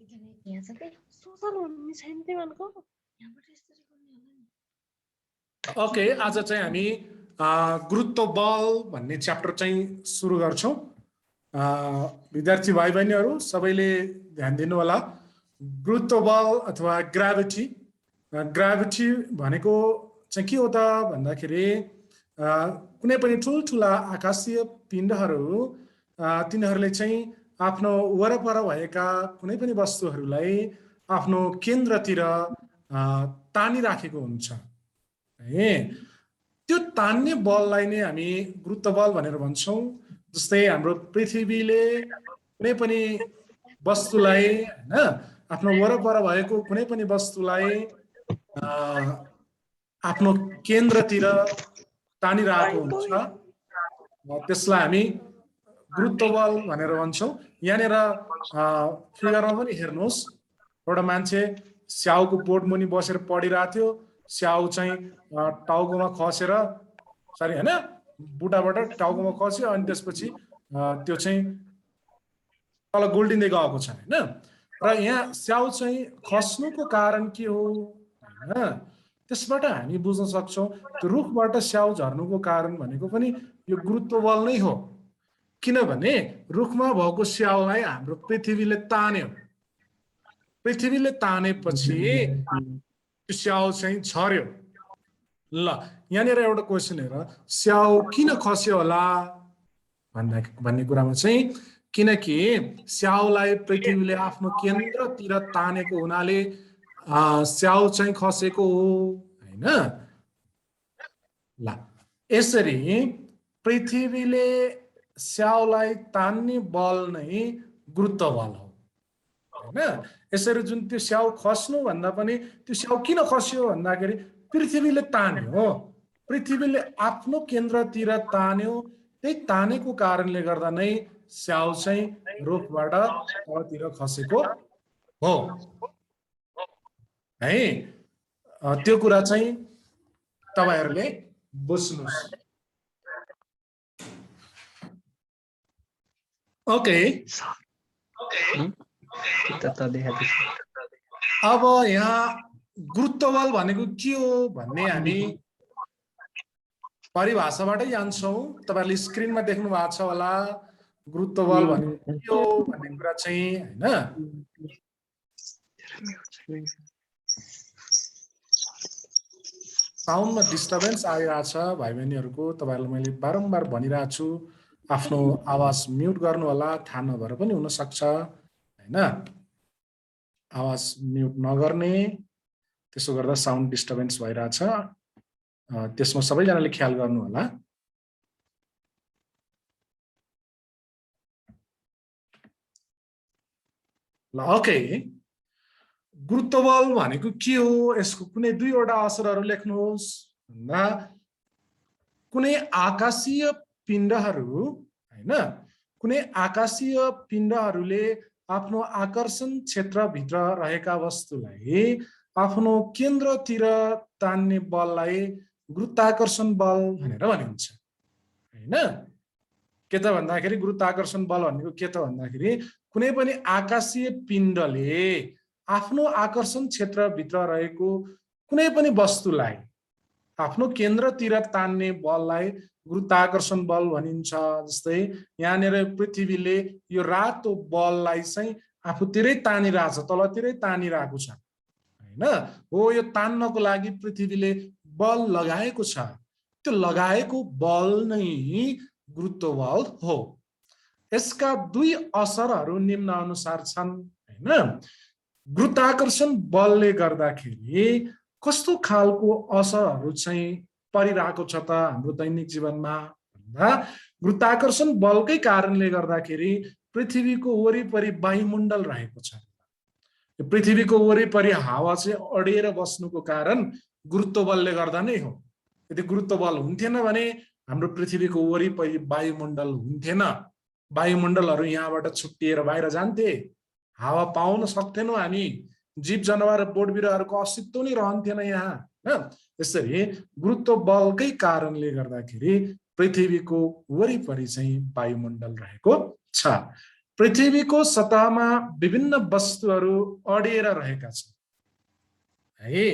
यहाँ चाहिँ सोशल भन्ने छैन त्यो भनेको यहाँबाट यसरी गर्ने होला नि। ओके, आज चाहिँ हामी गुरुत्व बल भन्ने च्याप्टर चाहिँ सुरु गर्छौं। विद्यार्थी भाइ बहिनीहरू सबैले ध्यान दिनु होला। गुरुत्व बल अथवा ग्राभिटी, ग्राभिटी भनेको चाहिँ के हो त भन्दाखेरि कुनै पनि ठुलठुला आकाशीय पिण्डहरू तिनीहरूले चाहिँ आफ्नो वरपर भएका कुनै पनि वस्तुहरूलाई आफ्नो केन्द्रतिर तानिराखेको हुन्छ है। त्यो तान्ने बललाई नै हामी गुरुत्व बल भनेर भन्छौं। जस्तै हाम्रो पृथ्वीले कुनै पनि वस्तुलाई हैन आफ्नो वरपर भएको कुनै पनि वस्तुलाई आफ्नो केन्द्रतिर तानिरहेको हुन्छ, त्यसलाई हामी गुरुत्व बल भनेर भन्छौं। यहाँनिर फिगरमा पनि हेर्नुहोस्, एउटा मान्छे स्याउको बोट मुनि बसेर पढिरहेको थियो। स्याउ चाहिँ टाउकोमा खसेर हैन बुटाबाट टाउकोमा खस्यो अनि त्यसपछि त्यो चाहिँ तल गोल्डिँदै गएको छ हैन। र यहाँ स्याउ चाहिँ खस्नुको कारण के हो हैन, त्यसबाट हामी बुझ्न सक्छौं त्यो रुखबाट स्याउ झर्नुको कारण भनेको पनि यो गुरुत्व बल नै हो। किनभने रुखमा भएको स्याउलाई हाम्रो पृथ्वीले तान्यो, पृथ्वीले तानेपछि त्यो स्याउ चाहिँ झर्यो। ल यहाँनिर एउटा क्वेसन हेर, स्याउ किन खस्यो होला भन्ने कुरामा चाहिँ किनकि स्याउलाई पृथ्वीले आफ्नो केन्द्रतिर तानेको हुनाले स्याउ चाहिँ खसेको हो हैन। ल यसरी पृथ्वीले स्याउलाई तान्ने बल नै गुरुत्व बल हो हैन। यसरी जुन त्यो स्याउ खस्नु भन्दा पनि त्यो स्याउ किन खस्यो भन्दाखेरि पृथ्वीले तान्यो, पृथ्वीले आफ्नो केन्द्रतिर तान्यो। त्यही तानेको कारणले गर्दा नै स्याउ चाहिँ रुखबाट तलतिर खसेको हो है। त्यो कुरा चाहिँ तपाईहरुले बुझ्नुस्। ओके, अब यहाँ गुरुत्व बल भनेको के हो भन्ने हामी परिभाषाबाटै जान्छौं। तपाईहरुले स्क्रिनमा देख्नु भएको छ होला, गुरुत्व बल भनेको के हो भन्ने कुरा चाहिँ हैन। साउन्डमा डिस्टर्बेन्स आइरहेको छ भाइ बहिनीहरुको। तपाईहरुलाई मैले बारम्बार भनिरहेको छु आफ्नो आवाज म्युट गर्नु होला, थाहा नभएर पनि हुन सक्छ हैन। आवाज म्युट नगर्ने, त्यसो गर्दा साउन्ड डिस्टर्बेन्स भइरहेछ, त्यसमा सबैजनाले ख्याल गर्नु होला। ल ओके, गुरुत्व बल भनेको के हो, यसको कुनै दुईवटा असरहरू लेख्नुहोस् भन्दा कुनै आकाशीय पिण्डहरू हैन, कुनै आकाशीय पिण्डहरूले आफ्नो आकर्षण क्षेत्रभित्र रहेका वस्तुलाई आफ्नो केन्द्रतिर तान्ने बललाई गुरुत्वाकर्षण बल भनेर भनिन्छ हैन। के त भन्दाखेरि गुरुत्वाकर्षण बल भनेको के त भन्दाखेरि कुनै पनि आकाशीय पिण्डले आफ्नो आकर्षण क्षेत्रभित्र रहेको कुनै पनि वस्तुलाई आफ्नो केन्द्रतिर तान्ने बललाई गुरुत्वाकर्षण बल भनिन्छ। जस्तै यहाँनिर पृथ्वीले यो रातो बललाई चाहिँ आफूतिरै तानिरहेछ, तलतिरै तानिरहेको छ हैन। हो, यो तान्नको लागि पृथ्वीले बल लगाएको छ, त्यो लगाएको बल नै गुरुत्व बल हो। यसका दुई असरहरू निम्न अनुसार छन् हैन। गुरुत्वाकर्षण बलले गर्दाखेरि कस्तो खालको असरहरू चाहिँ परिरहेको छ त हाम्रो दैनिक जीवनमा भन्दा गुरुत्वाकर्षण बलकै कारणले गर्दाखेरि पृथ्वीको वरिपरि वायुमण्डल रहेको छ। यो पृथ्वीको वरिपरि हावा चाहिँ अडिएर बस्नुको कारण गुरुत्व बलले गर्दा नै हो। यदि गुरुत्व बल हुन्थेन भने हाम्रो पृथ्वीको वरिपरि वायुमण्डल हुन्थेन, वायुमण्डलहरू यहाँबाट छुट्टिएर बाहिर जान्थे, हावा पाउन सक्थेनौं हामी, जीव जनावर बोट बिरुवाहरूको अस्तित्व नै रहन्थेन यहाँ हैन। यसरी गुरुत्व बलकै कारणले गर्दाखेरि पृथ्वीको वरिपरि चाहिँ वायुमण्डल रहेको छ। पृथ्वीको सतहमा विभिन्न वस्तुहरू अडिएर रहेका छन् है।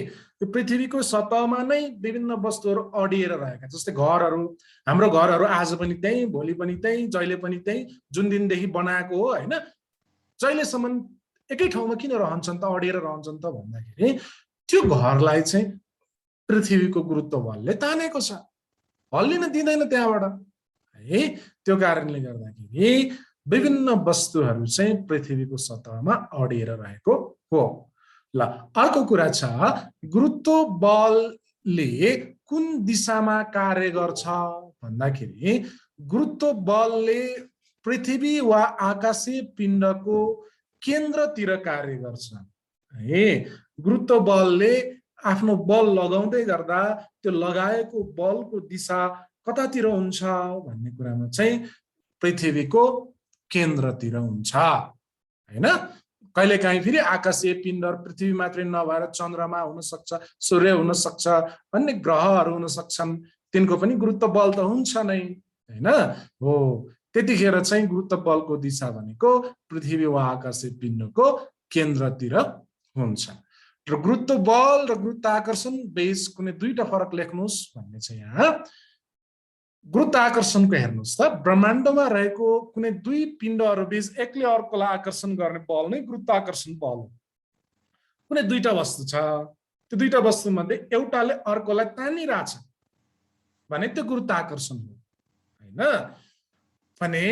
यो पृथ्वीको सतहमा नै विभिन्न वस्तुहरू अडिएर रहेका, जस्तै घरहरू, हाम्रो घरहरू आज पनि त्यही, भोलि पनि त्यही, जहिले पनि त्यही, जुन दिनदेखि बनाएको हो होइन, जहिलेसम्म एकै ठाउँमा किन रहन्छन् त, अडिएर रहन्छन् त भन्दाखेरि त्यो घरलाई चाहिँ पृथ्वीको गुरुत्व बलले तानेको छ, हल्लिन दिँदैन त्यहाँबाट है। त्यो कारणले गर्दाखेरि विभिन्न वस्तुहरू चाहिँ पृथ्वीको सतहमा अडिएर रहेको हो। ल अर्को कुरा छ, गुरुत्व बलले कुन दिशामा कार्य गर्छ भन्दाखेरि गुरुत्व बलले पृथ्वी वा आकाशीय पिण्डको केन्द्रतिर कार्य गर्छ है। गुरुत्व बलले आफ्नो बल लगाउँदै गर्दा त्यो लगाएको बलको दिशा कतातिर हुन्छ भन्ने कुरामा चाहिँ पृथ्वीको केन्द्रतिर हुन्छ हैन। कहिलेकाहीँ फेरि आकाशीय पिण्डहरू पृथ्वी मात्रै नभएर चन्द्रमा हुन सक्छ, सूर्य हुन सक्छ, अन्य ग्रहहरू हुन सक्छन्, तिनको पनि गुरुत्व बल त हुन्छ नै हैन हो। त्यतिखेर चाहिँ गुरुत्व बलको दिशा भनेको पृथ्वी वा आकाशीय पिण्डको केन्द्रतिर हुन्छ। र गुरुत्व बल र गुरुत्वाकर्षण बीच कुनै दुईटा फरक लेख्नुहोस् भन्ने छ यहाँ। गुरुत्वाकर्षणको हेर्नुहोस् त, ब्रह्माण्डमा रहेको कुनै दुई पिण्डहरू बीच एकले अर्कोलाई आकर्षण गर्ने बल नै गुरुत्वाकर्षण बल हो। कुनै दुईटा वस्तु छ, त्यो दुईटा वस्तु मध्ये एउटाले अर्कोलाई तानिरहेछ भने त्यो गुरुत्वाकर्षण हो हैन। भने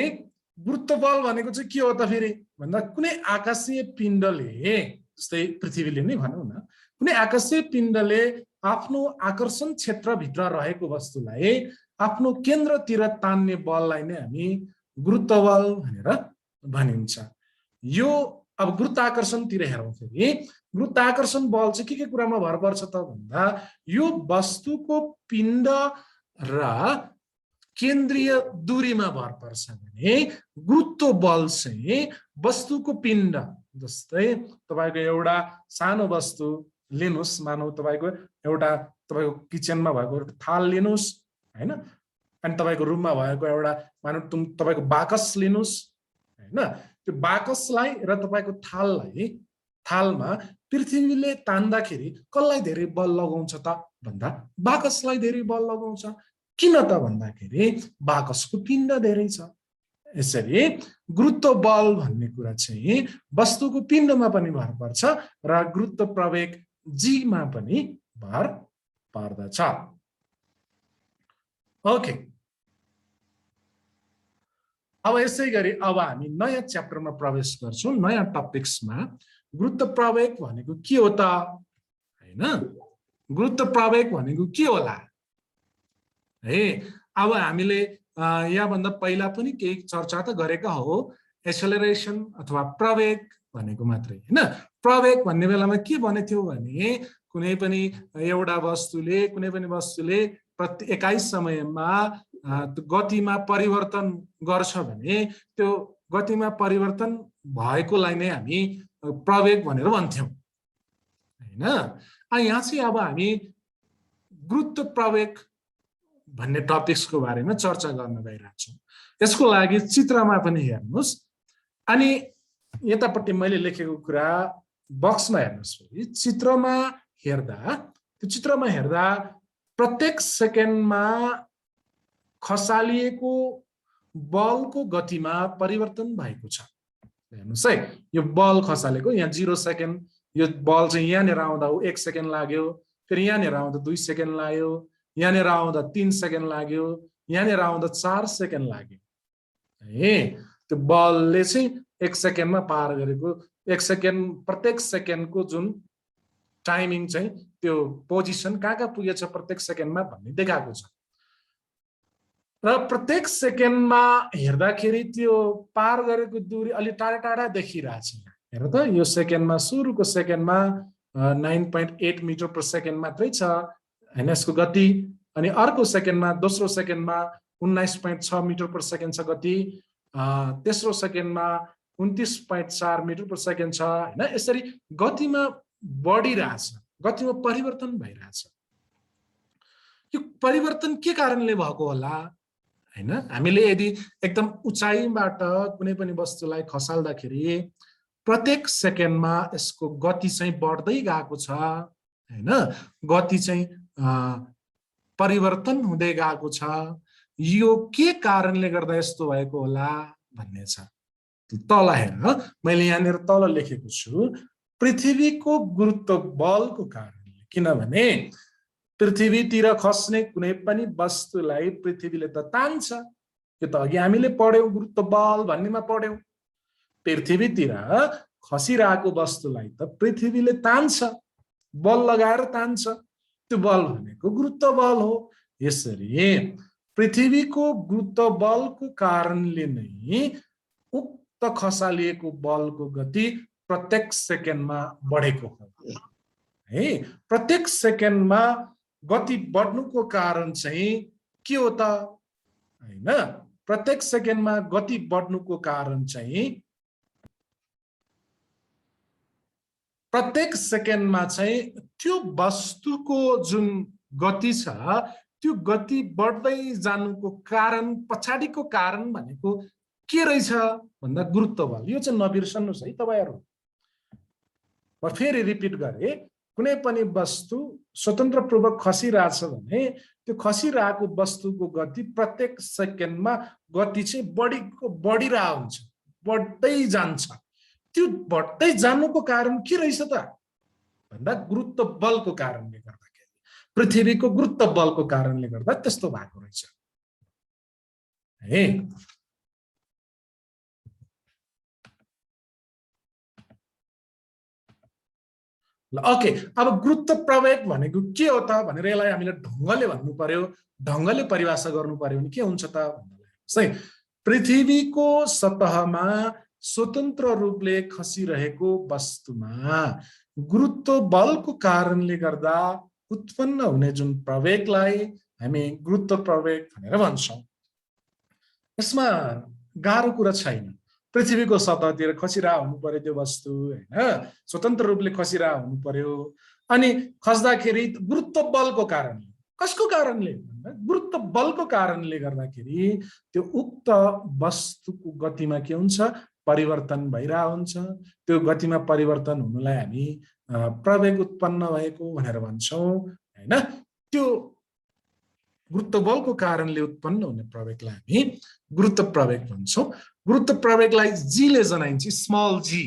गुरुत्व बल भनेको चाहिँ के हो त फेरि भन्दा कुनै आकाशीय पिण्डले, जस्तै पृथ्वीले नै भनौँ न, कुनै आकाशीय पिण्डले आफ्नो आकर्षण क्षेत्रभित्र रहेको वस्तुलाई आफ्नो केन्द्रतिर तान्ने बललाई नै हामी गुरुत्व बल भनेर भनिन्छ। यो अब गुरुत्वाकर्षणतिर हेरौँ फेरि, गुरुत्वाकर्षण बल चाहिँ के कुरामा भर पर्छ त भन्दा यो वस्तुको पिण्ड र केन्द्रीय दूरीमा भर पर्छ भने गुरुत्व बल चाहिँ वस्तुको पिण्ड, जस्तै तपाईको एउटा सानो वस्तु लिनुस्, मानौ तपाईको एउटा तपाईको किचनमा भएको थाल लिनुस् हैन, अनि तपाईको रुममा भएको एउटा मानौ तपाईको बाकस लिनुस् हैन। त्यो बाकसलाई र तपाईको थालमा पृथ्वीले तान्दाखेरि कसलाई धेरै बल लगाउँछ त भन्दा बाकसलाई धेरै बल लगाउँछ। किन त भन्दाखेरि बाकसको पिण्ड धेरै छ। यसरी गुरुत्व बल भन्ने कुरा चाहिँ वस्तुको पिण्डमा पनि भर पर्छ र गुरुत्व प्रवेग जी मा पनि भर पर्दछ। ओके, अब यसै गरी अब हामी नयाँ च्याप्टरमा प्रवेश गर्छौं, नयाँ टपिक्समा। गुरुत्व प्रवेग भनेको के हो त हैन, गुरुत्व प्रवेग भनेको के होला है। अब हामीले यहाँभन्दा पहिला पनि केही चर्चा त गरेका हो, एक्सेलरेसन अथवा प्रवेग भनेको मात्रै हैन। प्रवेग भन्ने बेलामा के भनेथ्यो भने कुनै पनि वस्तुले एकाइ समयमा गतिमा परिवर्तन गर्छ भने त्यो गतिमा परिवर्तन भएकोलाई नै हामी प्रवेग भनेर भन्थ्यौं हैन। यहाँ चाहिँ अब हामी गुरुत्व प्रवेग भन्ने टपिक्सको बारेमा चर्चा गर्न गइरहेका छौं। यसको लागि चित्रमा पनि हेर्नुस्, अनि यतापट्टि मैले लेखेको कुरा बक्समा हेर्नुस्। फेरि चित्रमा हेर्दा प्रत्येक सेकेन्डमा खसालिएको बलको गतिमा परिवर्तन भएको छ। हेर्नुस् है, यो बल खसालेको यहाँ 0 सेकेन्ड, यो बल चाहिँ यहाँनिर आउँदा 1 सेकेन्ड लाग्यो, फेरि यहाँनिर आउँदा 2 सेकेन्ड लाग्यो, यहाँनिर आउँदा 3 सेकेन्ड लाग्यो, यहाँनिर आउँदा 4 सेकेन्ड लाग्यो है। त्यो बलले चाहिँ 1 सेकेन्डमा पार गरेको, 1 सेकेन्ड प्रत्येक सेकेन्डको जुन टाइमिङ चाहिँ त्यो पोजिसन कहाँ पुगेछ प्रत्येक सेकेन्डमा भन्ने देखाएको छ। र प्रत्येक सेकेन्डमा हेर्दाखेरि त्यो पार गरेको दूरी अलि टाढा टाढा देखिरहेछ। हेर त, यो सेकेन्डमा सुरुको सेकेन्डमा 9.8 मिटर पर सेकेन्ड मात्रै छ हैन यसको गति, अनि अर्को सेकेन्डमा दोस्रो सेकेन्डमा 19.6 मिटर पर सेकेन्ड छ गति, तेस्रो सेकेन्डमा 29.4 मिटर पर सेकेन्ड छ हैन। यसरी गतिमा बढिरहेछ, गतिमा परिवर्तन भइरहेछ। यो परिवर्तन के कारणले भएको होला हैन हामीले यदि एकदम उचाइबाट कुनै पनि वस्तुलाई खसाल्दाखेरि प्रत्येक सेकेन्डमा यसको गति चाहिँ बढ्दै गएको छ हैन गति चाहिँ परिवर्तन हुँदै गएको छ यो के कारणले गर्दा यस्तो भएको होला भन्ने छ तल हेर मैले यहाँनिर तल लेखेको छु पृथ्वीको गुरुत्व बलको कारणले किनभने पृथ्वीतिर खस्ने कुनै पनि वस्तुलाई पृथ्वीले त तान्छ यो त अघि हामीले पढ्यौं गुरुत्व बल भन्नेमा पढ्यौं पृथ्वीतिर खसिरहेको वस्तुलाई त पृथ्वीले तान्छ बल लगाएर तान्छ त्यो बल भनेको गुरुत्व बल हो यसरी पृथ्वीको गुरुत्व बलको कारणले नै उक्त खसालिएको बलको गति प्रत्येक सेकेन्डमा बढेको हो है प्रत्येक सेकेन्डमा गति बढ्नुको कारण चाहिँ के हो त हैन प्रत्येक सेकेन्डमा गति बढ्नुको कारण चाहिँ प्रत्येक सेकेन्डमा चाहिँ त्यो वस्तुको जुन गति छ त्यो गति बढ्दै जानुको कारण पछाडीको कारण भनेको के रहेछ भन्दा गुरुत्व बल यो चाहिँ नबिर्सनुस् है तपाईहरु म फेरि रिपिट गरे कुनै पनि वस्तु स्वतन्त्रपूर्वक खसिरहेछ भने त्यो खसिरहेको वस्तुको गति प्रत्येक सेकेन्डमा गति चाहिँ बढिरहेको हुन्छ बढ्दै जान्छ त्यो बढ्दै जानुको कारण के रहेछ त भन्दा गुरुत्व बलको कारणले गर्दाखेरि पृथ्वीको गुरुत्व बलको कारणले गर्दा त्यस्तो भएको रहेछ है ओके अब गुरुत्व प्रवेग भनेको के हो त भनेर यसलाई हामीले ढंगले भन्नु पर्यो ढंगले परिभाषा गर्नु पर्यो भने के हुन्छ त भन्दै पृथ्वीको सतहमा स्वतन्त्र रूपले खसिरहेको वस्तुमा गुरुत्व बलको कारणले गर्दा उत्पन्न हुने जुन प्रवेगलाई हामी गुरुत्व प्रवेग भनेर भन्छौं यसमा गाह्रो कुरा छैन पृथ्वीको सतहतिर खसिरा हुनु पर्यो त्यो वस्तु हैन स्वतन्त्र रूपले खसिरा हुनु पर्यो अनि खस्दाखेरि गुरुत्व बलको कारणले कसको कारणले गुरुत्व बलको कारणले गर्दाखेरि त्यो उक्त वस्तुको गतिमा के हुन्छ परिवर्तन भइरा हुन्छ त्यो गतिमा परिवर्तन हुनुलाई हामी प्रवेग उत्पन्न भएको भनेर भन्छौं हैन त्यो गुरुत्व बलको कारणले उत्पन्न हुने प्रवेगलाई हामी गुरुत्व प्रवेग भन्छौं गुरुत्व प्रवेगलाई जी ले जनाइन्छ स्मल जी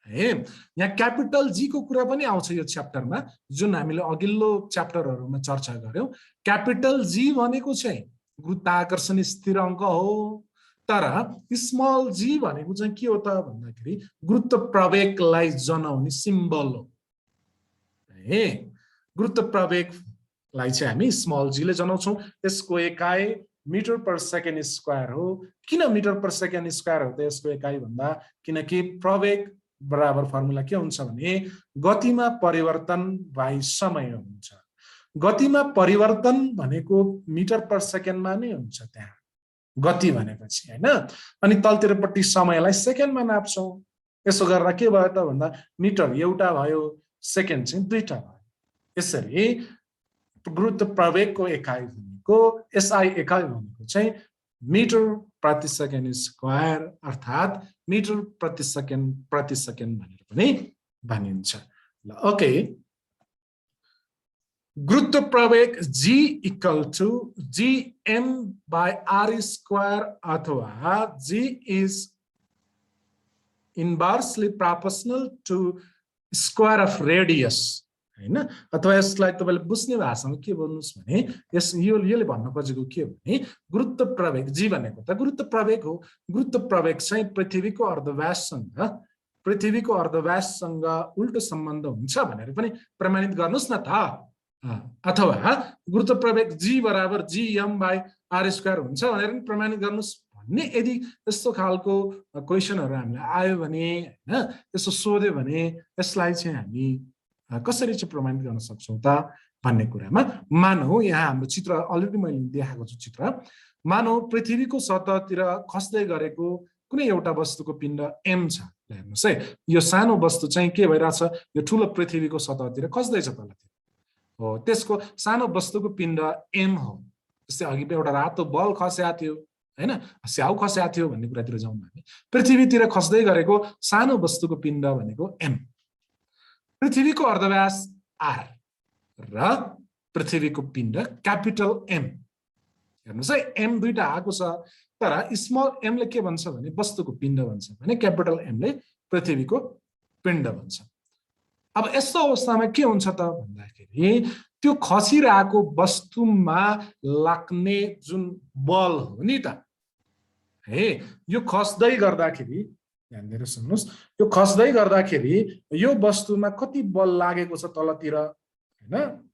है यहाँ क्यापिटल जी को कुरा पनि आउँछ यो च्याप्टरमा जुन हामीले अघिल्लो च्याप्टरहरुमा चर्चा गर्यौं क्यापिटल जी भनेको चाहिँ गुरुत्वाकर्षण स्थिराङ्क हो तर स्मल जी भनेको चाहिँ के हो त भन्दाखेरि गुरुत्व प्रवेगलाई जनाउने सिम्बल हो है गुरुत्व प्रवेगलाई चाहिँ हामी स्मल जी ले जनाउँछौं यसको एकाइ मिटर पर सेकेन्ड स्क्वायर हो किन मिटर पर सेकेन्ड स्क्वायर हो त यसको एकाइ भन्दा किनकि प्रवेग बराबर फर्मुला के हुन्छ भने गतिमा परिवर्तन बाइ समय हुन्छ गतिमा परिवर्तन भनेको मिटर पर सेकेन्डमा नै हुन्छ त्यहाँ गति भनेपछि हैन अनि तलतिरपट्टि समयलाई सेकेन्डमा नाप्छौं यसो गर्दा के भयो त भन्दा मिटर एउटा भयो सेकेन्ड चाहिँ दुईटा भयो यसरी गुरुत्व प्रवेगको एकाइ भनेको एसआई एकाइ भनेको चाहिँ मिटर प्रति सेकेन्ड स्क्वायर अर्थात मिटर प्रति सेकेन्ड भनेर पनि भनिन्छ ल ओके गुरुत्व प्रवेग g equal to gm by r square अथवा g is inversely proportional to square of radius हैन अथवा यसलाई तपाईले बुझ्ने भाषामा के भन्नुस् भने यस योले भन्न खोजेको के हो भने गुरुत्व प्रवेग g भनेको त गुरुत्व प्रवेग हो गुरुत्व प्रवेग चाहिँ पृथ्वीको अर्धव्याससँग उल्टो सम्बन्ध हुन्छ भनेर पनि प्रमाणित गर्नुस् न त अथवा गुरुत्व प्रवेग g बराबर gm by r स्क्वायर हुन्छ भनेर पनि प्रमाणित गर्नुस् भन्ने यदि यस्तो खालको क्वेशनहरु हामीलाई आयो भने हैन यसो सोध्यो भने यसलाई चाहिँ हामी कसरी चाहिँ प्रमाणित गर्न सक्छौं त भन्ने कुरामा मानौ यहाँ हाम्रो चित्र अलरेडी मैले देखाएको छु चित्र मानौ पृथ्वीको सतहतिर खस्दै गरेको कुनै एउटा वस्तुको पिण्ड m छ हेर्नुस् है यो सानो वस्तु चाहिँ के भइराछ यो ठूलो पृथ्वीको सतहतिर खस्दै छ तलतिर हो त्यसको सानो वस्तुको पिण्ड m हो जस्तै अघि एउटा रातो बल खस्या थियो हैन, स्याउ खस्या थियो भन्ने कुरातिर जाउँ हामी। पृथ्वीतिर खस्दै गरेको सानो वस्तुको पिण्ड भनेको m, पृथ्वीको अर्धव्यास r र पृथ्वीको पिण्ड क्यापिटल M। हेर्नुस् है, m दुईटा आएको छ, तर स्मल m ले के भन्छ भने वस्तुको पिण्ड भन्छ भने क्यापिटल M ले पृथ्वीको पिण्ड भन्छ। अब यस्तो अवस्थामा के हुन्छ त भन्दाखेरि त्यो खसिरहेको वस्तुमा लाग्ने जुन बल हो नि त है, यो खस्दै गर्दाखेरि ध्यान दिएर सुन्नुस्, यो खस्दै गर्दाखेरि यो वस्तुमा कति बल लागेको छ तलतिर हैन,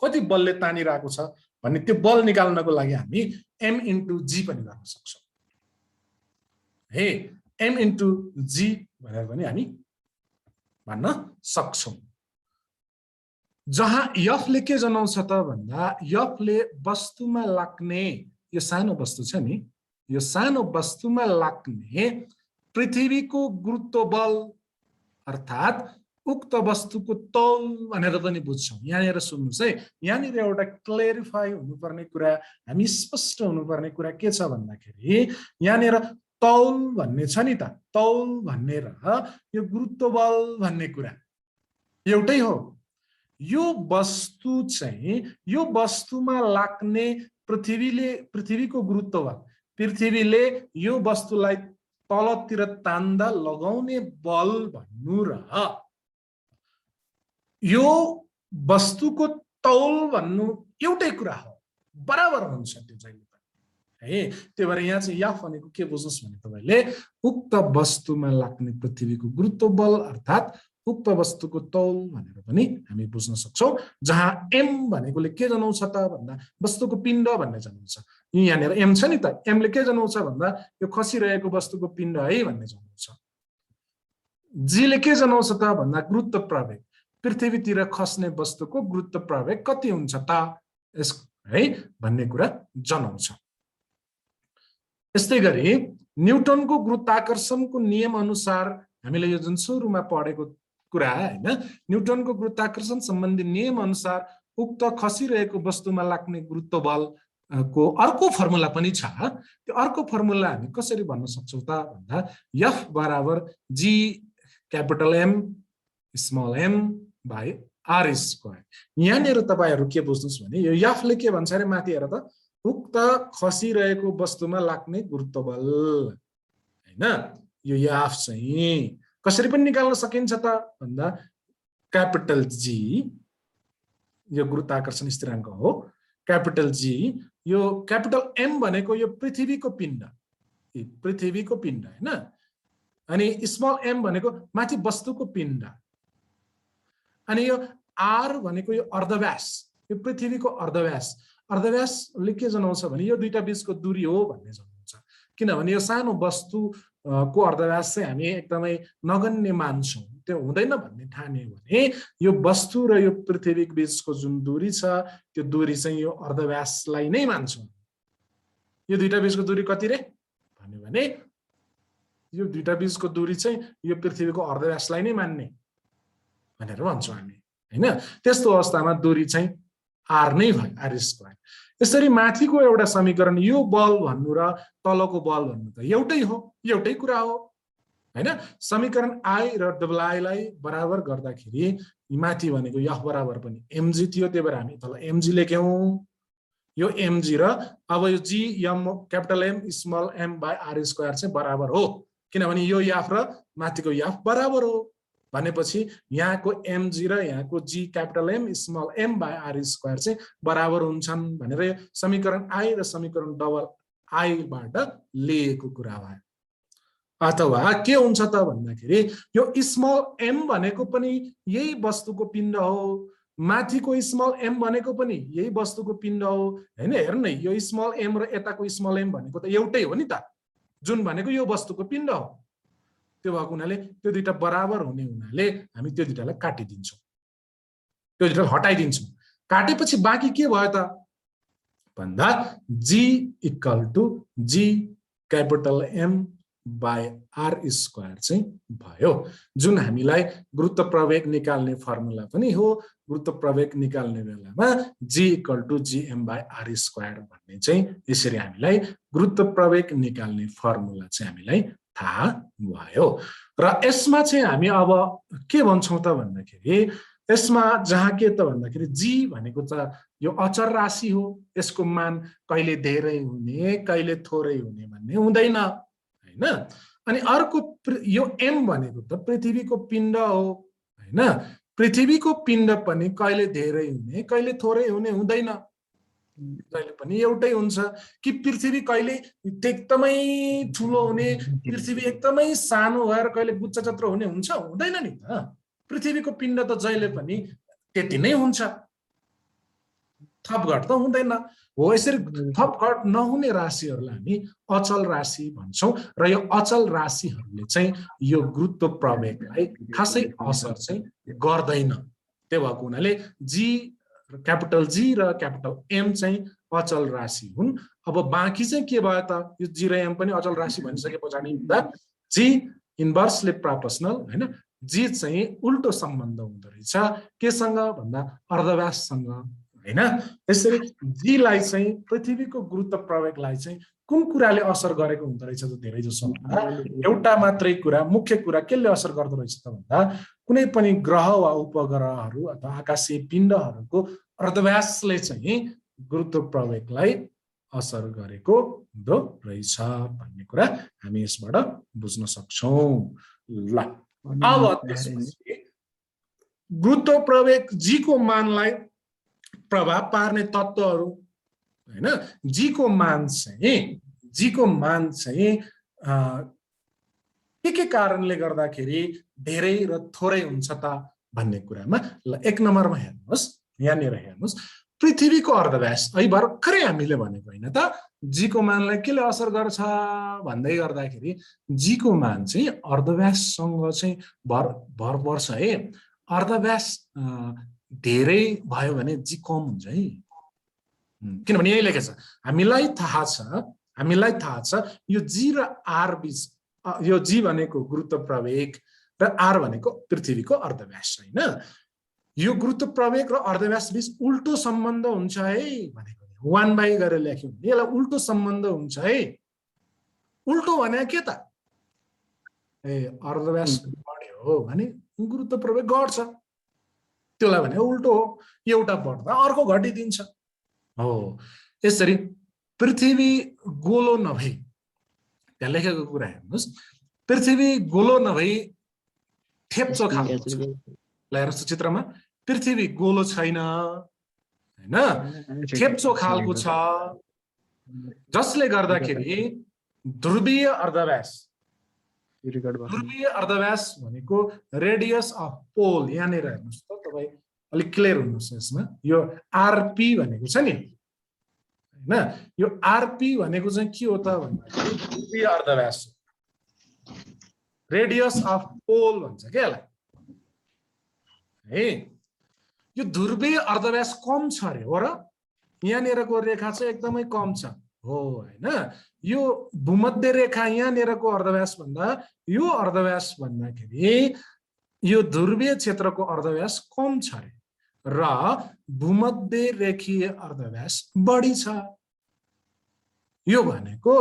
कति बलले तानिरहेको छ भन्ने त्यो बल निकाल्नको लागि हामी m * g पनि गर्न सक्छौं है। m * g भनेर पनि हामी भन्न सक्छौं। जहाँ f ले के जनाउँछ त भन्दा f ले वस्तुमा लाग्ने, यो सानो वस्तु छ नि, यो सानो वस्तुमा लाग्ने पृथ्वीको गुरुत्व बल अर्थात् उक्त वस्तुको तौल भनेर पनि बुझ्छौं। यहाँनिर सुन्नुस् है, यहाँनिर एउटा क्लेरिफाई हुनुपर्ने कुरा, हामी स्पष्ट हुनुपर्ने कुरा के छ भन्दाखेरि यहाँनिर तौल भन्ने छ नि त, तौल भन्ने र यो गुरुत्व बल भन्ने कुरा एउटै हो। यो वस्तु चाहिँ यो वस्तुमा लाग्ने पृथ्वीको गुरुत्व बल, पृथ्वीले यो वस्तुलाई तलतिर तान्दा लगाउने बल भन्नु र यो वस्तुको तौल भन्नु एउटै कुरा हो, बराबर हुन्छ त्यो चाहिँ है। त्यही भएर यहाँ चाहिँ f भनेको के बुझ्नुस् भने तपाईले उक्त वस्तुमा लाग्ने पृथ्वीको गुरुत्व बल अर्थात् उक्त वस्तुको तौल भनेर पनि हामी बुझ्न सक्छौं। जहाँ m भनेकोले के जनाउँछ त भन्दा वस्तुको पिण्ड भन्ने जनाउँछ। यहाँनिर m छ नि त, m ले के जनाउँछ भन्दा यो खसिरहेको वस्तुको पिण्ड है भन्ने जनाउँछ। g ले के जनाउँछ त भन्दा गुरुत्व प्रवेग, पृथ्वीतिर खस्ने वस्तुको गुरुत्व प्रवेग कति हुन्छ त यस है भन्ने कुरा जनाउँछ। यस्तै गरी न्युटनको गुरुत्वाकर्षणको नियम अनुसार हामीले यो जुन सुरुमा पढेको कुरा हैन, न्युटनको गुरुत्वाकर्षण सम्बन्धी नियम अनुसार उक्त खसिरहेको वस्तुमा लाग्ने गुरुत्व बल को अर्को फर्मुला पनि छ। त्यो अर्को फर्मुला हामी कसरी भन्न सक्छौं त भन्दा f बराबर g capital M small m by r square. यहाँनिर तपाईहरु के बुझ्नुस् भने यो f ले के भन्छ रे माथि हेर त, उक्त खसिरहेको वस्तुमा लाग्ने गुरुत्व बल हैन। यो f चाहिँ कसरी पनि निकाल्न सकिन्छ त भन्दा क्यापिटल G, यो गुरुत्वाकर्षण स्थिराङ्क हो, क्यापिटल G, यो क्यापिटल M भनेको यो पृथ्वीको पिण्ड, पृथ्वीको पिण्ड हैन, अनि स्मल m भनेको माथि वस्तुको पिण्ड, अनि यो r भनेको यो अर्धव्यास, यो पृथ्वीको अर्धव्यास। अर्धव्यासले के जनाउँछ भने यो दुईटा बीचको दूरी हो भन्ने जनाउँछ। किनभने यो सानो वस्तु को अर्धव्यास चाहिँ हामी एकदमै नगण्य मान्छौं, त्यो हुँदैन भन्ने ठान्यो भने यो वस्तु र यो पृथ्वीको बीचको जुन दूरी छ त्यो दूरी चाहिँ यो अर्धव्यासलाई नै मान्छौं। यो दुईटा बीचको दूरी कति रे भन्यो भने यो दुईटा बीचको दूरी चाहिँ यो पृथ्वीको अर्धव्यासलाई नै मान्ने भनेर भन्छौं हामी हैन। त्यस्तो अवस्थामा दूरी चाहिँ r नै भयो, r स्क्वायर। यसरी माथिको एउटा समीकरण यो बल भन्नु र तलको बल भन्नु त एउटै हो, एउटै कुरा हो हैन। समीकरण i र i लाई बराबर गर्दाखेरि माथि भनेको f बराबर पनि mg थियो, त्यही भएर हामी तल mg लेख्यौं। यो mg र अब यो g m capital M small m by r square चाहिँ बराबर हो, किनभने यो f र माथिको f बराबर हो भनेपछि यहाँको mg र यहाँको g capital M small m by r square चाहिँ बराबर हुन्छन् भनेर यो समीकरण i र समीकरण i बाट लिएको कुरा भयो। अथवा के हुन्छ त भन्दाखेरि यो स्मल m भनेको पनि यही वस्तुको पिण्ड हो, माथिको स्मल m भनेको पनि यही वस्तुको पिण्ड हो हैन। हेर्नु न, यो स्मल m र यताको स्मल m भनेको त एउटै हो नि त, जुन भनेको यो वस्तुको पिण्ड हो। त्यो भएको हुनाले त्यो दुईटा बराबर हुने हुनाले हामी त्यो दुईटालाई काटिदिन्छौं, त्यो दुईटालाई हटाइदिन्छौं। काटेपछि बाँकी के भयो त भन्दा g equal to g capital M by R square चाहिँ भयो, जुन हामीलाई गुरुत्व प्रवेग निकाल्ने फर्मुला पनि हो। गुरुत्व प्रवेग निकाल्ने बेलामा G equal to GM by R square भन्ने चाहिँ यसरी हामीलाई गुरुत्व प्रवेग निकाल्ने फर्मुला चाहिँ हामीलाई थाहा भयो। र यसमा चाहिँ हामी अब के भन्छौँ त भन्दाखेरि, यसमा जहाँ के त भन्दाखेरि G भनेको त यो अचर राशि हो, यसको मान कहिले धेरै हुने कहिले थोरै हुने भन्ने हुँदैन हैन। अनि अर्को यो M भनेको त पृथ्वीको पिण्ड हो हैन। पृथ्वीको पिण्ड पनि कहिले धेरै हुने कहिले थोरै हुने हुँदैन, कहिले पनि एउटै हुन्छ। कि पृथ्वी कहिले एकदमै ठुलो हुने, पृथ्वी एकदमै सानो भएर कहिले गुच्चा जत्रो हुने हुन्छ, हुँदैन नि त। पृथ्वीको पिण्ड त जहिले पनि त्यति नै हुन्छ, थपघट त हुँदैन हो। यसरी थपघट नहुने राशिहरूलाई हामी अचल राशि भन्छौँ। र यो अचल राशिहरूले चाहिँ यो गुरुत्व प्रवेगलाई खासै असर चाहिँ गर्दैन। त्यो भएको हुनाले क्यापिटल जी र क्यापिटल एम चाहिँ अचल राशि हुन्। अब बाँकी चाहिँ के भयो त, यो जी र एम पनि अचल राशि भनिसके पछाडि जी इन्भर्सले प्रोपोर्सनल हैन, जी चाहिँ उल्टो सम्बन्ध हुँदो रहेछ केसँग भन्दा अर्धव्याससँग हैन। यसरी जीलाई चाहिँ पृथ्वीको गुरुत्व प्रवेगलाई चाहिँ कुन कुराले असर गरेको हुँदो रहेछ त धेरै जसो भन्दा एउटा मात्रै कुरा, मुख्य कुरा केले असर गर्दो रहेछ त भन्दा कुनै पनि ग्रह वा उपग्रहहरू अथवा आकाशीय पिण्डहरूको अर्धव्यासले चाहिँ गुरुत्व प्रवेगलाई असर गरेको हुँदो रहेछ भन्ने कुरा हामी यसबाट बुझ्न सक्छौं। ल अब त्यसपछि गुरुत्व प्रवेग जी को मानलाई प्रभाव पार्ने तत्त्वहरू हैन। जी को मान चाहिँ के कारणले गर्दाखेरि धेरै र थोरै हुन्छ त भन्ने कुरामा ल एक नम्बरमा हेर्नुहोस्, यहाँनिर हेर्नुहोस् पृथ्वीको अर्धव्यास। अहिले भर्खरै हामीले भनेको होइन त जी को मानलाई केले असर गर्छ भन्दै गर्दाखेरि जी को मान चाहिँ अर्धव्याससँग चाहिँ भर पर्छ है। अर्धव्यास धेरै भयो भने जी कम हुन्छ है, किनभने यही लेखेको छ हामीलाई थाहा छ यो जी र आर बीच, यो जी भनेको गुरुत्व प्रवेग र आर भनेको पृथ्वीको अर्धव्यास हैन। यो गुरुत्व प्रवेग र अर्धव्यास बीच उल्टो सम्बन्ध हुन्छ है भनेको 1/, गरेर लेख्यौं भने यसलाई उल्टो सम्बन्ध हुन्छ है। उल्टो भने के त, अर्धव्यास बढ्यो भने गुरुत्व प्रवेग घट्छ, त्यसलाई भने उल्टो हो, एउटा बढ्दा अर्को घटिदिन्छ हो। यसरी पृथ्वी गोलो नभई, त्यहाँ लेखेको कुरा हेर्नुहोस्, पृथ्वी गोलो नभई थेप्चो खालको छ। ल हेर्नुहोस् चित्रमा, पृथ्वी गोलो छैन हैन, थेप्चो खालको छ, जसले गर्दाखेरि ध्रुवीय अर्धव्यास भनेको रेडियस अफ पोल, यहाँनिर हेर्नुहोस् त तपाईँ अलिक क्लियर हुनुहोस् यसमा, यो आरपी भनेको छ नि हैन, यो आरपी भनेको चाहिँ के हो त भन्दाखेरि ध्रुवीय अर्धव्यास, रेडियस अफ पोल भन्छ के यसलाई है। यो ध्रुवीय अर्धव्यास कम छ अरे हो र, यहाँनिरको रेखा चाहिँ एकदमै कम छ हो हैन। यो भूमध्य रेखा यहाँनिरको अर्धव्यास भन्दा यो अर्धव्यास भन्दाखेरि यो ध्रुवीय क्षेत्रको अर्धव्यास कम छ अरे र भूमध्य रेखीय अर्धव्यास बढी छ। यो भनेको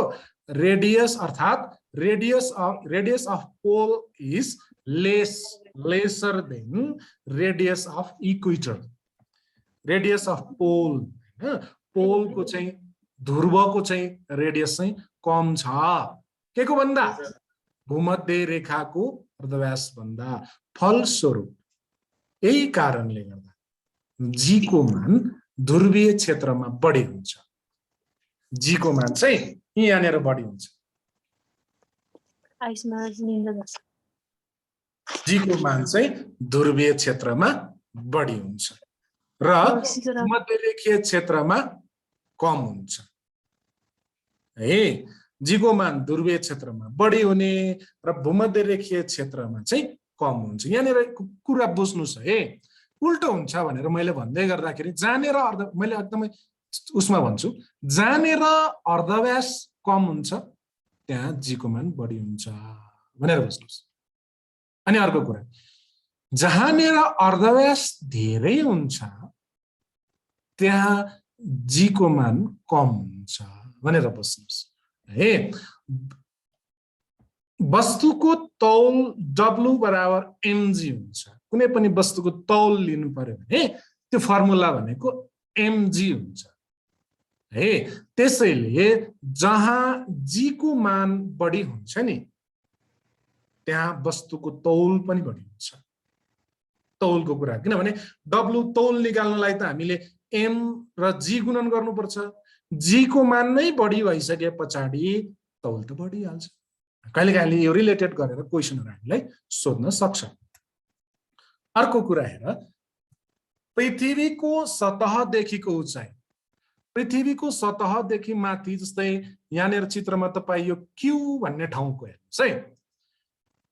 रेडियस अर्थात radius of pole is lesser than radius of equator. Radius of pole हैन, पोलको चाहिँ ध्रुवको चाहिँ रेडियस चाहिँ कम छ के को भन्दा, भूमध्य रेखाको अर्धव्यास भन्दा। फलस्वरूप यही कारणले गर्दा जी को मान ध्रुवीय क्षेत्रमा बढी हुन्छ, जी को मान चाहिँ यहाँनिर बढी हुन्छ, जी को मान चाहिँ ध्रुवीय क्षेत्रमा बढी हुन्छ र मध्यरेखीय क्षेत्रमा कम हुन्छ है। जी को मान ध्रुवीय क्षेत्रमा बढी हुने र भूमध्यरेखीय क्षेत्रमा चाहिँ कम हुन्छ। यहाँनिर कुरा बुझ्नुस् है, उल्टो हुन्छ भनेर मैले भन्दै गर्दाखेरि जानेर मैले एकदमै उसमा भन्छु, जानेर अर्धव्यास कम हुन्छ त्यहाँ जी को मान बढी हुन्छ भनेर बुझ्नुस्। अनि अर्को कुरा, जहाँनिर अर्धव्यास धेरै हुन्छ त्यहाँ जी को मान कम हुन्छ भनेर बुझ्नुस् है। वस्तुको तौल W बराबर mg हुन्छ। कुनै पनि वस्तुको तौल लिनु पर्यो भने त्यो फर्मुला भनेको mg हुन्छ है। त्यसैले जहाँ जी को मान बढी हुन्छ नि त्यहाँ वस्तुको तौल पनि बढी हुन्छ। तौलको कुरा, किनभने W तौल निकाल्नलाई त हामीले m र g गुणन गर्नुपर्छ। जी को मान नै बढी भइसके पछाडि तौल त बढिहाल्छ। कहिलेकाहीँ यो रिलेटेड गरेर क्वेसनहरु हामीलाई सोध्न सक्छ। अर्को कुरा हेर, पृथ्वीको सतहदेखिको उचाइ, पृथ्वीको सतहदेखि माथि, जस्तै यहाँनिर चित्रमा तपाई यो क्यू भन्ने ठाउँको हेर्नुस् है।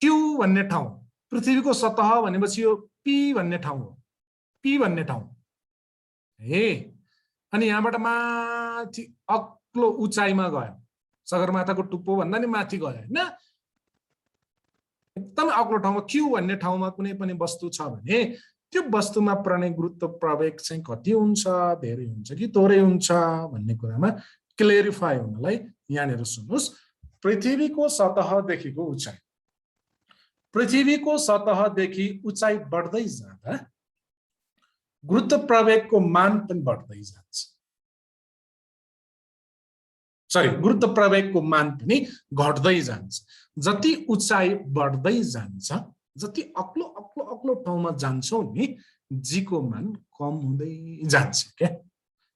क्यू भन्ने ठाउँ पृथ्वीको सतह भनेपछि यो पी भन्ने ठाउँ हो। पी भन्ने ठाउँ हे, अनि यहाँबाट माथि अग्लो उचाइमा गयो, सगरमाथाको टुप्पो भन्दा नि माथि गयो हैन। एकदमै अग्लो ठाउँमा क्यू भन्ने ठाउँमा कुनै पनि वस्तु छ भने त्यो वस्तुमा पर्ने गुरुत्व प्रवेग चाहिँ कति हुन्छ, धेरै हुन्छ कि थोरै हुन्छ भन्ने कुरामा क्लेरिफाई हुनलाई यहाँनिर सुन्नुस्। पृथ्वीको सतहदेखिको उचाइ, पृथ्वीको सतहदेखि उचाइ बढ्दै जाँदा गुरुत्व प्रवेगको मान पनि बढ्दै जान्छ। सरी, गुरुत्व प्रवेगको मान पनि घट्दै जान्छ। जति उचाइ बढ्दै जान्छ, जति अग्लो अग्लो अग्लो ठाउँमा जान्छौ नि, जी को मान कम हुँदै जान्छ के।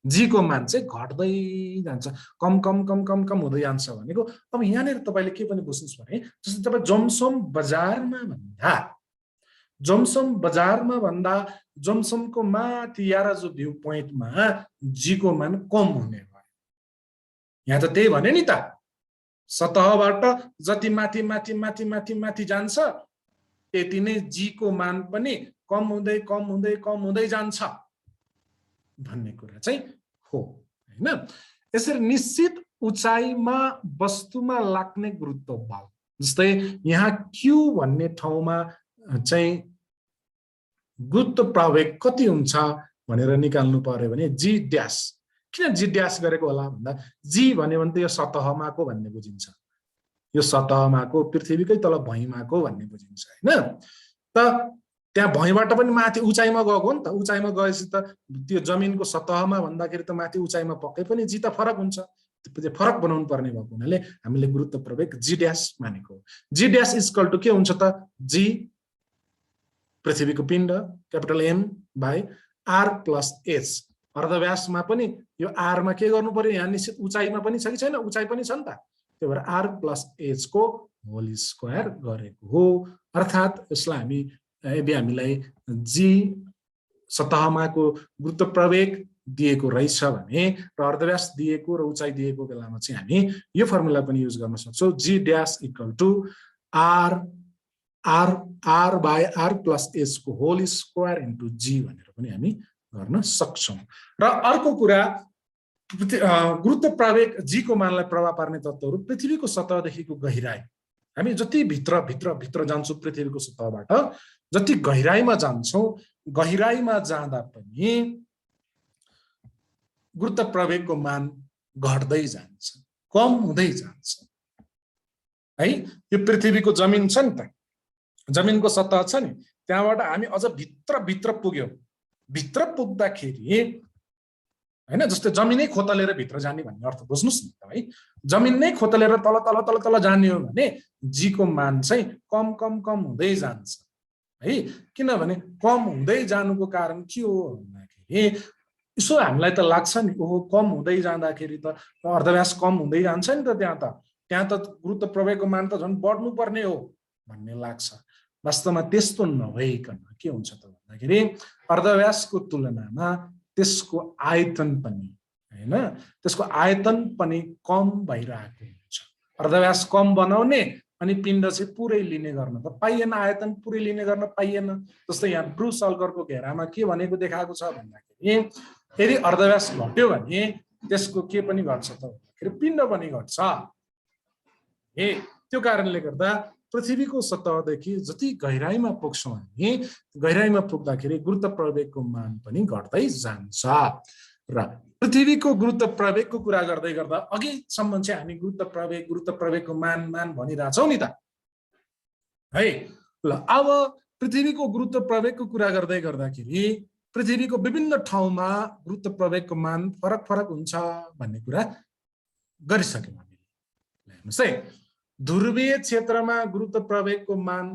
जी को मान चाहिँ घट्दै जान्छ, कम कम कम कम कम हुँदै जान्छ भनेको। अब यहाँनिर तपाईले के पनि बुझ्नुस् भने, जस्तै तपाई जोमसोम बजारमा भन्दा, जोमसोम बजारमा भन्दा जोमसोमको माथि याराजु भ्यू पोइन्टमा जी को मान कम हुने भयो। यहाँ त त्यही भने नि त, सतहबाट जति माथि माथि माथि माथि माथि जान्छ त्यति नै जी को मान पनि कम हुँदै कम हुँदै कम हुँदै जान्छ भन्ने कुरा चाहिँ हो हैन। यसरी निश्चित उचाइमा वस्तुमा लाग्ने गुरुत्व बल, जस्तै यहाँ क्यू भन्ने ठाउँमा चाहिँ गुरुत्व प्रवेग कति हुन्छ भनेर निकाल्नु पर्यो भने जी ड्यास, किन जी ड्यास गरेको होला भन्दा, जी भन्यो भने त यो सतहमाको भन्ने बुझिन्छ, यो सतहमाको पृथ्वीकै तल भुइँमाको भन्ने बुझिन्छ हैन। त त्यहाँ भुइँबाट पनि माथि उचाइमा गएको नि त, उचाइमा गएपछि त त्यो जमिनको सतहमा भन्दाखेरि त माथि उचाइमा पक्कै पनि जी त फरक हुन्छ। त्यो फरक बनाउनु पर्ने भएको हुनाले हामीले गुरुत्व प्रवेग जी ड्यास मानेको। जी ड्यास इक्वल टु के हुन्छ त, जी पृथ्वीको पिण्ड capital M by R plus H. अर्धव्यासमा पनि यो आर मा के गर्नु पर्यो, यहाँ निश्चित उचाइमा पनि छ कि छैन, उचाइ पनि छ नि त, त्यही भएर आर प्लस एच को होल स्क्वायर गरेको हो। अर्थात् यसलाई हामी यदि हामीलाई जी सतहमाको गुरुत्व प्रवेग दिएको रहेछ भने र अर्धव्यास दिएको र उचाइ दिएको बेलामा चाहिँ हामी यो फर्मुला पनि युज गर्न सक्छौँ। G dash equal to R R R by R plus H को होल स्क्वायर इन्टु जी भनेर पनि हामी गर्न सक्छौँ। र अर्को कुरा, गुरुत्व प्रवेग जी को मानलाई प्रभाव पार्ने तत्त्वहरू पृथ्वीको सतहदेखिको गहिराई। हामी जति भित्र भित्र भित्र जान्छौँ पृथ्वीको सतहबाट, जति गहिराईमा जान्छौँ, गहिराईमा जाँदा पनि गुरुत्व प्रवेगको मान घट्दै जान्छ, कम हुँदै जान्छ है। यो पृथ्वीको जमिन छ नि त, जमिनको सतह छ नि, त्यहाँबाट हामी अझ भित्र भित्र पुग्यौं। भित्र पुग्दाखेरि हैन, जस्तै जमिनै खोतलेर भित्र जाने भन्ने अर्थ बुझ्नुस् नि त है। जमिन नै खोतलेर तल तल तल तल जाने हो भने जी को मान चाहिँ कम कम कम हुँदै जान्छ है। किनभने कम हुँदै जानुको कारण के हो भन्दाखेरि, यसो हामीलाई त लाग्छ नि, ओहो कम हुँदै जाँदाखेरि त अर्धव्यास कम हुँदै जान्छ नि त, त्यहाँ त गुरुत्व प्रवेगको मान त झन् बढ्नु पर्ने हो भन्ने लाग्छ। वास्तवमा त्यस्तो नभइकन के हुन्छ त भन्दाखेरि अर्धव्यासको तुलनामा त्यसको आयतन पनि हैन, त्यसको आयतन पनि कम भइरहेको हुन्छ। अर्धव्यास कम बनाउने अनि पिण्ड चाहिँ पुरै लिने गर्न त पाइएन, आयतन पुरै लिने गर्न पाइएन। जस्तै यहाँ ब्रुस अल्करको घेरामा के भनेको देखाएको छ भन्दाखेरि, यदि अर्धव्यास घट्यो भने त्यसको के पनि घट्छ त भन्दाखेरि पिण्ड पनि घट्छ। त्यो कारणले गर्दा पृथ्वीको सतहदेखि जति गहिराइमा पुग्छौँ हामी गहिराइमा पुग्दाखेरि गुरुत्व प्रवेगको मान पनि घट्दै जान्छ र पृथ्वीको गुरुत्व प्रवेगको कुरा गर्दै गर्दा अघिसम्म चाहिँ हामी गुरुत्व प्रवेगको मान भनिरहेछौँ नि त है। ल अब पृथ्वीको गुरुत्व प्रवेगको कुरा गर्दै गर्दाखेरि पृथ्वीको विभिन्न ठाउँमा गुरुत्व प्रवेगको मान फरक फरक हुन्छ भन्ने कुरा गरिसक्यौँ हामीले। हेर्नुहोस् है, ध्रुवीय क्षेत्रमा गुरुत्व प्रवेगको मान